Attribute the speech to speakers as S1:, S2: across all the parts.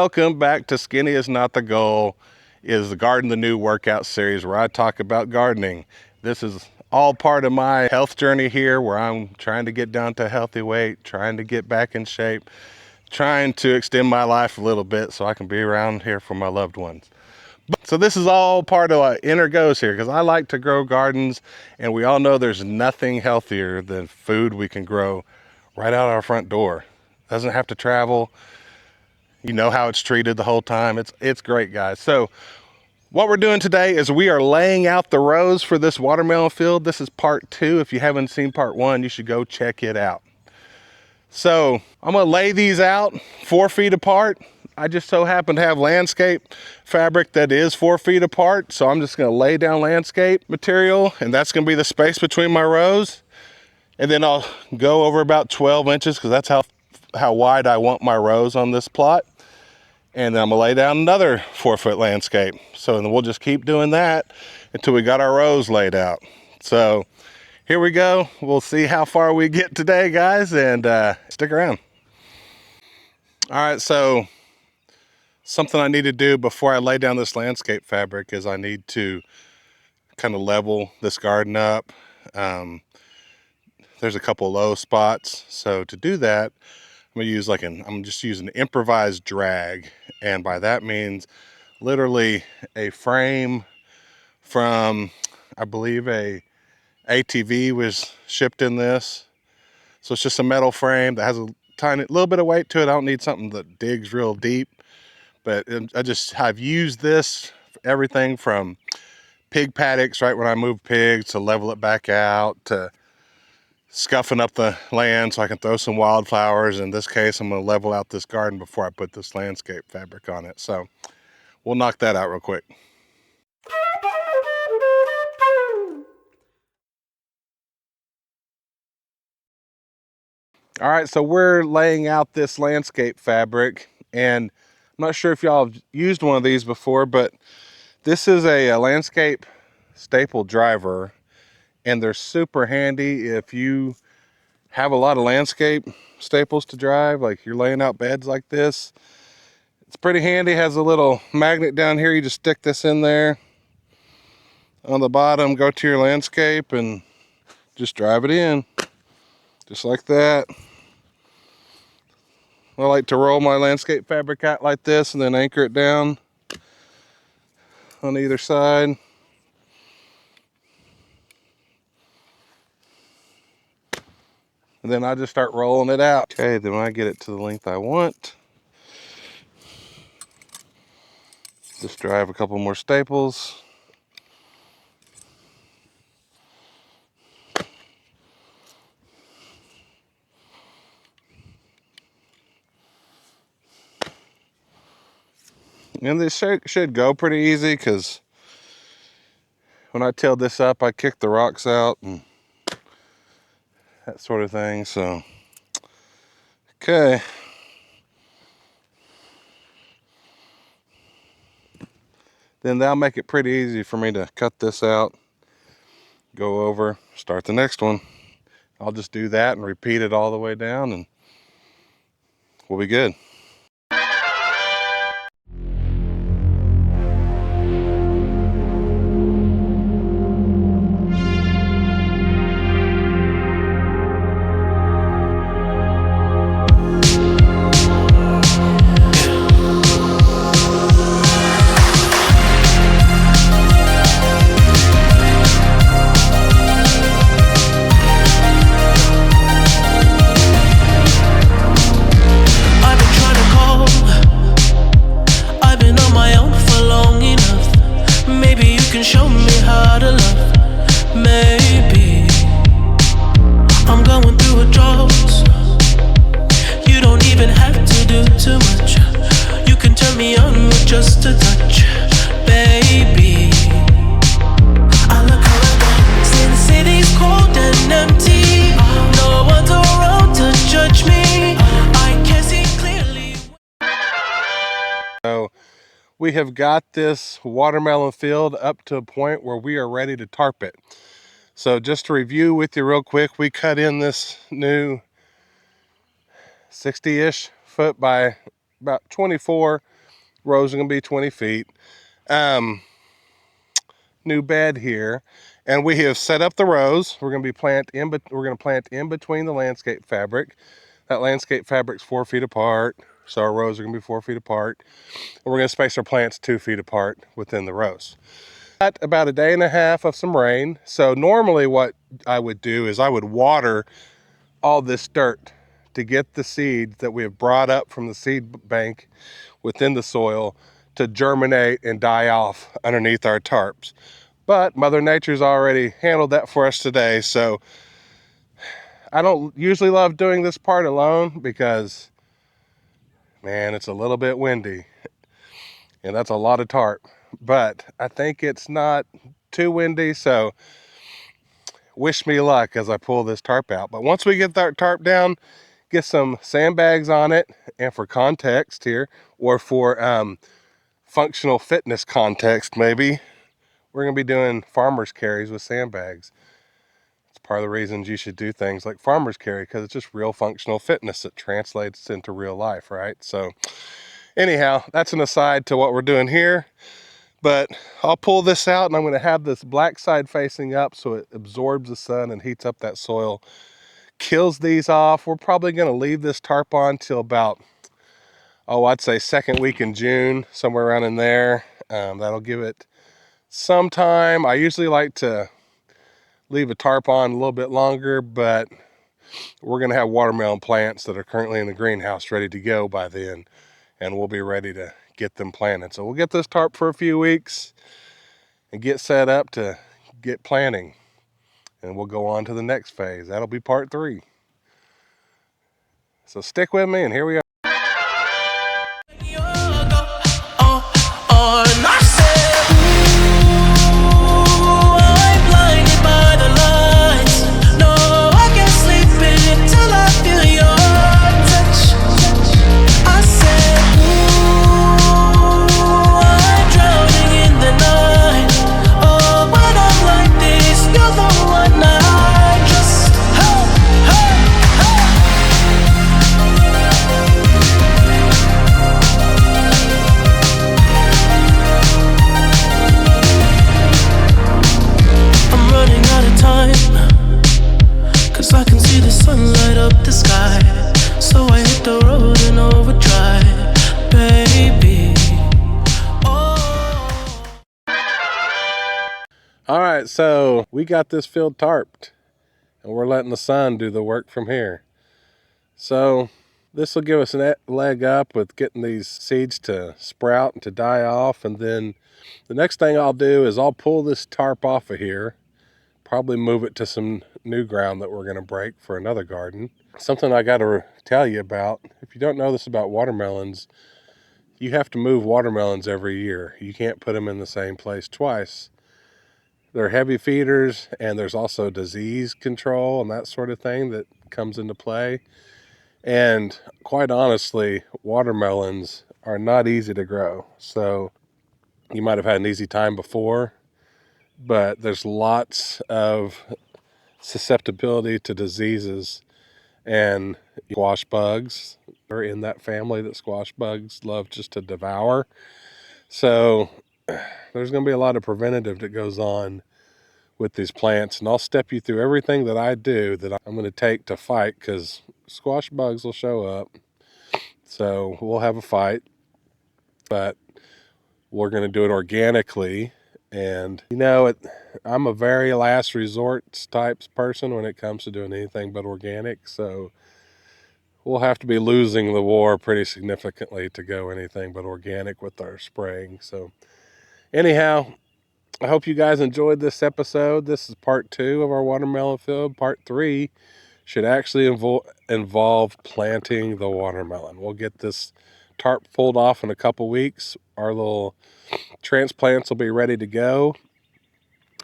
S1: Welcome back to Skinny is Not the Goal, is the Garden the New workout series where I talk about gardening. This is all part of my health journey here, where I'm trying to get down to a healthy weight, trying to get back in shape, trying to extend my life a little bit so I can be around here for my loved ones. So this is all part of what inner goes here, because I like to grow gardens, and we all know there's nothing healthier than food we can grow right out our front door. Doesn't have to travel. You know how it's treated the whole time. It's great, guys. So what we're doing today is we are laying out the rows for this watermelon field. This is part 2. If you haven't seen part 1, you should go check it out. So I'm gonna lay these out 4 feet apart. I just so happen to have landscape fabric that is 4 feet apart. So I'm just gonna lay down landscape material, and that's gonna be the space between my rows. And then I'll go over about 12 inches because that's how wide I want my rows on this plot. And then I'm gonna lay down another 4-foot landscape. So then we'll just keep doing that until we got our rows laid out. So here we go. We'll see how far we get today, guys, and stick around. All right, so something I need to do before I lay down this landscape fabric is I need to kind of level this garden up. There's a couple low spots. So to do that, I'm just using an improvised drag. And by that means literally a frame from, I believe a ATV was shipped in this. So it's just a metal frame that has a tiny little bit of weight to it. I don't need something that digs real deep, but I've used this for everything from pig paddocks, right when I move pigs, to level it back out, to scuffing up the land so I can throw some wildflowers. In this case, I'm going to level out this garden before I put this landscape fabric on it. So we'll knock that out real quick. All right, so we're laying out this landscape fabric, and I'm not sure if y'all have used one of these before, but this is a landscape staple driver, and they're super handy if you have a lot of landscape staples to drive, like you're laying out beds like this. It's pretty handy. It has a little magnet down here. You just stick this in there on the bottom, go to your landscape, and just drive it in, just like that. I like to roll my landscape fabric out like this and then anchor it down on either side. And then I just start rolling it out. Okay, then when I get it to the length I want, just drive a couple more staples. And this should go pretty easy, because when I tilled this up, I kicked the rocks out and that sort of thing. So, okay. Then that'll make it pretty easy for me to cut this out, go over, start the next one. I'll just do that and repeat it all the way down, and we'll be good.
S2: Show me how to love. Maybe I'm going through a drought. You don't even have to do too much. You can turn me on with just a touch, baby. I look around since the city's cold and empty. No one's around to judge me. I can see clearly.
S1: So we have got this watermelon field up to a point where we are ready to tarp it. So just to review with you real quick, we cut in this new 60-ish foot by about 24 Rows are going to be 20 feet. New bed here, and we have set up the rows. We're going to plant in between the landscape fabric. That landscape fabric's 4 feet apart, so our rows are going to be 4 feet apart. And we're going to space our plants 2 feet apart within the rows. Got about a day and a half of some rain. So normally what I would do is I would water all this dirt to get the seeds that we have brought up from the seed bank within the soil to germinate and die off underneath our tarps. But Mother Nature's already handled that for us today. So I don't usually love doing this part alone because, man, it's a little bit windy. And that's a lot of tarp. But I think it's not too windy, so wish me luck as I pull this tarp out. But once we get that tarp down, get some sandbags on it, and for context here, or for functional fitness context maybe, we're going to be doing farmer's carries with sandbags. It's part of the reasons you should do things like farmer's carry, because it's just real functional fitness that translates into real life, right? So anyhow, that's an aside to what we're doing here. But I'll pull this out, and I'm going to have this black side facing up so it absorbs the sun and heats up that soil, kills these off. We're probably going to leave this tarp on till about, I'd say second week in June, somewhere around in there. That'll give it some time. I usually like to leave a tarp on a little bit longer, but we're going to have watermelon plants that are currently in the greenhouse ready to go by then, and we'll be ready to get them planted. So we'll get this tarp for a few weeks and get set up to get planting, and we'll go on to the next phase. That'll be part 3. So stick with me, and here we are. All right, so we got this field tarped, and we're letting the sun do the work from here. So this will give us a leg up with getting these seeds to sprout and to die off. And then the next thing I'll do is I'll pull this tarp off of here, probably move it to some new ground that we're going to break for another garden. Something I got to tell you about, if you don't know this about watermelons, you have to move watermelons every year. You can't put them in the same place twice. They're heavy feeders, and there's also disease control and that sort of thing that comes into play. And quite honestly, watermelons are not easy to grow. So you might have had an easy time before, but there's lots of susceptibility to diseases, and squash bugs are in that family that squash bugs love just to devour. So there's going to be a lot of preventative that goes on with these plants, and I'll step you through everything that I do that I'm going to take to fight, because squash bugs will show up. So we'll have a fight, but we're going to do it organically. And I'm a very last resort types person when it comes to doing anything but organic. So we'll have to be losing the war pretty significantly to go anything but organic with our spraying. So anyhow, I hope you guys enjoyed this episode. This is part 2 of our watermelon field. Part 3 should actually involve planting the watermelon. We'll get this tarp pulled off in a couple weeks. Our little transplants will be ready to go.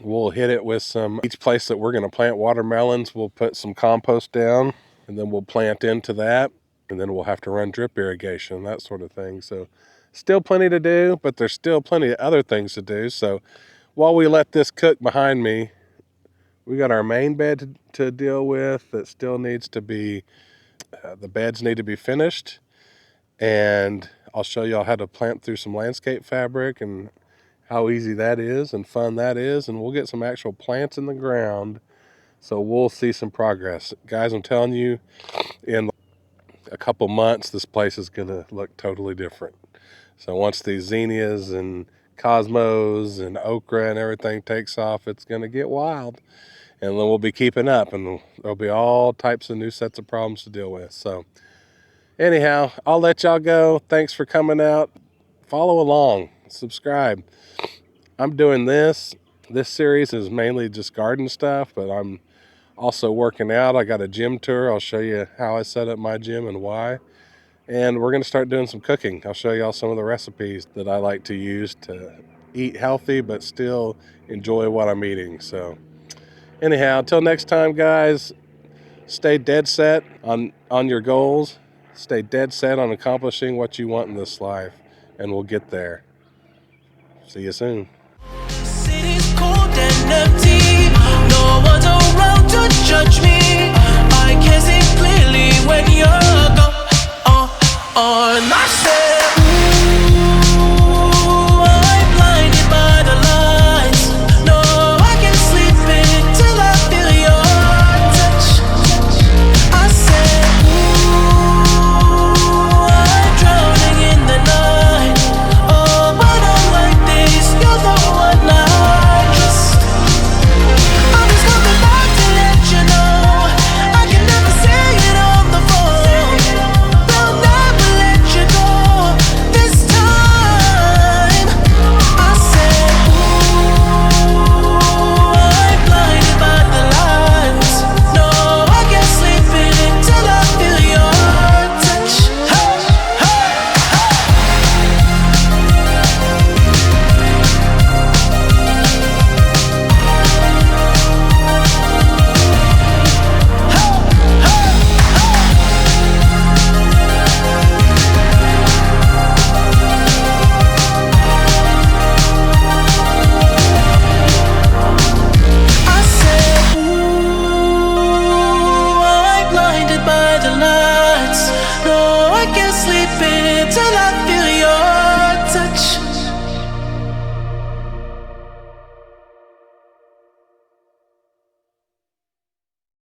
S1: We'll hit it with each place that we're going to plant watermelons, we'll put some compost down, and then we'll plant into that. And then we'll have to run drip irrigation, that sort of thing. So still plenty to do, but there's still plenty of other things to do. So while we let this cook behind me, we got our main bed to deal with that still needs to be, the beds need to be finished. and I'll show y'all how to plant through some landscape fabric and how easy that is and fun that is, and we'll get some actual plants in the ground, so we'll see some progress. Guys, I'm telling you, in a couple months, this place is going to look totally different. So once these zinnias and cosmos and okra and everything takes off, it's going to get wild. And then we'll be keeping up, and there'll be all types of new sets of problems to deal with. So anyhow, I'll let y'all go. Thanks for coming out. Follow along, subscribe. I'm doing this. This series is mainly just garden stuff, but I'm also working out. I got a gym tour. I'll show you how I set up my gym and why. And we're going to start doing some cooking. I'll show y'all some of the recipes that I like to use to eat healthy but still enjoy what I'm eating. So anyhow, until next time, guys, stay dead set on your goals. Stay dead set on accomplishing what you want in this life, and we'll get there. See you soon.
S2: City's cold and empty. No one's around to judge me. I can see clearly when you're gone. I said, ooh, I'm blinded by the lights. No, I can't sleep until I feel your touch. I said, ooh, I'm drowning in the night. Oh, when I'm like this, you're the one I trust. I'm just coming back to let you know I can never say it on the phone. They'll never let you go this time. I said, ooh, I'm blinded by the lights. No, I can't sleep until I feel your touch. Hey, I said, ooh, I'm blinded by the lights. No, I can't sleep until I feel